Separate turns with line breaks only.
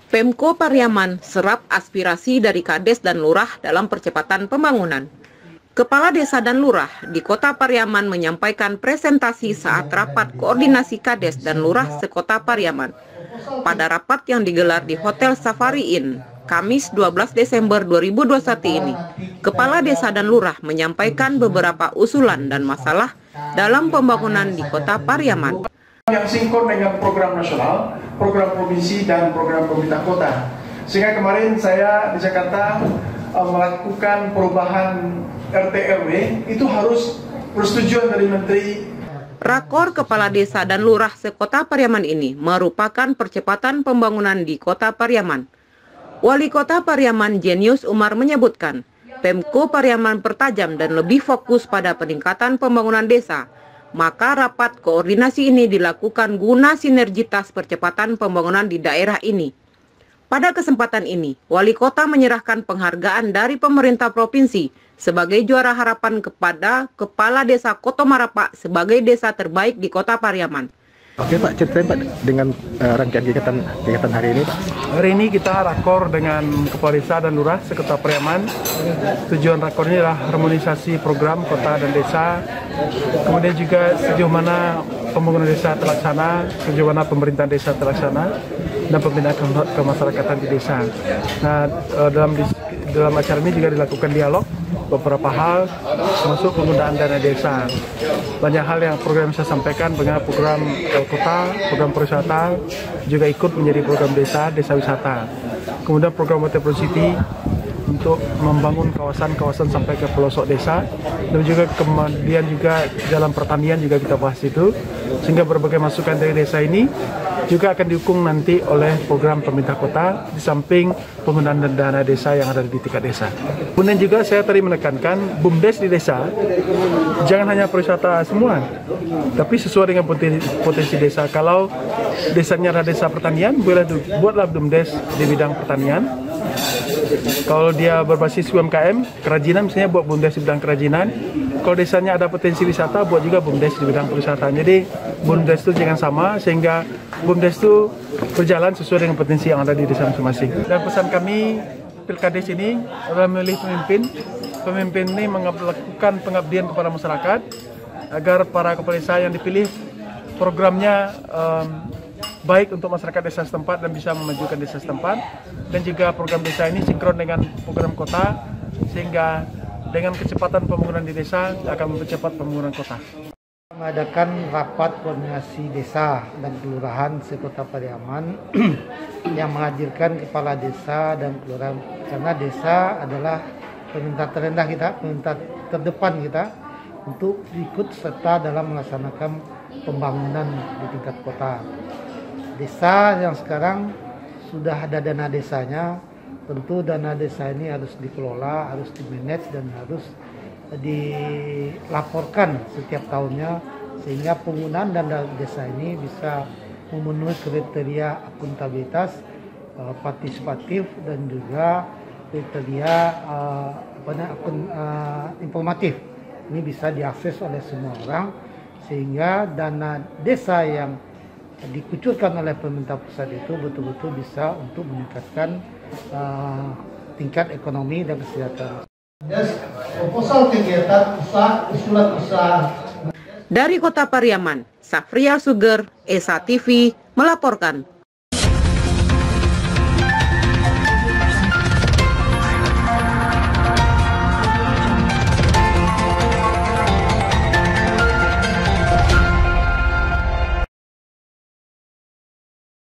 Pemko Pariaman serap aspirasi dari Kades dan Lurah dalam percepatan pembangunan. Kepala Desa dan Lurah di Kota Pariaman menyampaikan presentasi saat rapat koordinasi Kades dan Lurah sekota Pariaman. Pada rapat yang digelar di Hotel Safari Inn, Kamis 12 Desember 2021 ini, Kepala Desa dan Lurah menyampaikan beberapa usulan dan masalah dalam pembangunan di Kota Pariaman.
Yang sinkron dengan program nasional, program provinsi, dan program pemerintah kota. Sehingga kemarin saya di Jakarta melakukan perubahan RT RW, itu harus persetujuan dari Menteri.
Rakor Kepala Desa dan Lurah sekota Pariaman ini merupakan percepatan pembangunan di Kota Pariaman. Wali Kota Pariaman Jenius Umar menyebutkan, Pemko Pariaman pertajam dan lebih fokus pada peningkatan pembangunan desa. Maka rapat koordinasi ini dilakukan guna sinergitas percepatan pembangunan di daerah ini. Pada kesempatan ini, Wali Kota menyerahkan penghargaan dari pemerintah provinsi sebagai juara harapan kepada Kepala Desa Koto Marapak sebagai desa terbaik di Kota Pariaman.
Oke Pak, ceritain Pak dengan rangkaian kegiatan hari ini Pak.
Hari ini kita rakor dengan Kepala Desa dan Lurah sekota Pariaman. Tujuan rakor ini adalah harmonisasi program kota dan desa. Kemudian juga sejauh mana pembangunan desa terlaksana, sejauh mana pemerintahan desa terlaksana, dan pembinaan kemasyarakatan di desa. Nah, dalam acara ini juga dilakukan dialog beberapa hal, termasuk penggunaan dana desa. Banyak hal yang program saya sampaikan, bagaimana program kota, program pariwisata juga ikut menjadi program desa wisata. Kemudian program Water City untuk membangun kawasan-kawasan sampai ke pelosok desa, dan juga kemudian juga jalan pertanian juga kita bahas itu, sehingga berbagai masukan dari desa ini juga akan didukung nanti oleh program pemerintah kota di samping penggunaan dana desa yang ada di tingkat desa. Kemudian juga saya tadi menekankan BUMDes di desa jangan hanya pariwisata semua, tapi sesuai dengan potensi desa. Kalau desanya ada desa pertanian, buatlah BUMDes di bidang pertanian. Kalau dia berbasis UMKM, kerajinan misalnya buat BUMDes di bidang kerajinan. Kalau desanya ada potensi wisata, buat juga BUMDes di bidang pariwisata. Jadi BUMDes itu jangan sama, sehingga BUMDes itu berjalan sesuai dengan potensi yang ada di desa masing-masing. Dan pesan kami, Pilkades ini adalah memilih pemimpin ini melakukan pengabdian kepada masyarakat, agar para kepala desa yang dipilih programnya baik untuk masyarakat desa setempat dan bisa memajukan desa setempat, dan juga program desa ini sinkron dengan program kota, sehingga dengan kecepatan pembangunan di desa akan mempercepat pembangunan kota.
Mengadakan rapat koordinasi desa dan kelurahan sekota Pariaman yang menghadirkan kepala desa dan kelurahan, karena desa adalah pemerintah terendah kita, pemerintah terdepan kita untuk ikut serta dalam melaksanakan pembangunan di tingkat kota. Desa yang sekarang sudah ada dana desanya, tentu dana desa ini harus dikelola, harus dimanage, dan harus dilaporkan setiap tahunnya, sehingga penggunaan dana desa ini bisa memenuhi kriteria akuntabilitas, partisipatif, dan juga kriteria informatif. Ini bisa diakses oleh semua orang, sehingga dana desa yang dikucurkan oleh pemerintah pusat itu betul-betul bisa untuk meningkatkan tingkat ekonomi dan kesejahteraan. Proposal kegiatan usulan usaha.
Dari Kota Pariaman, Safria Suger, ESA TV melaporkan.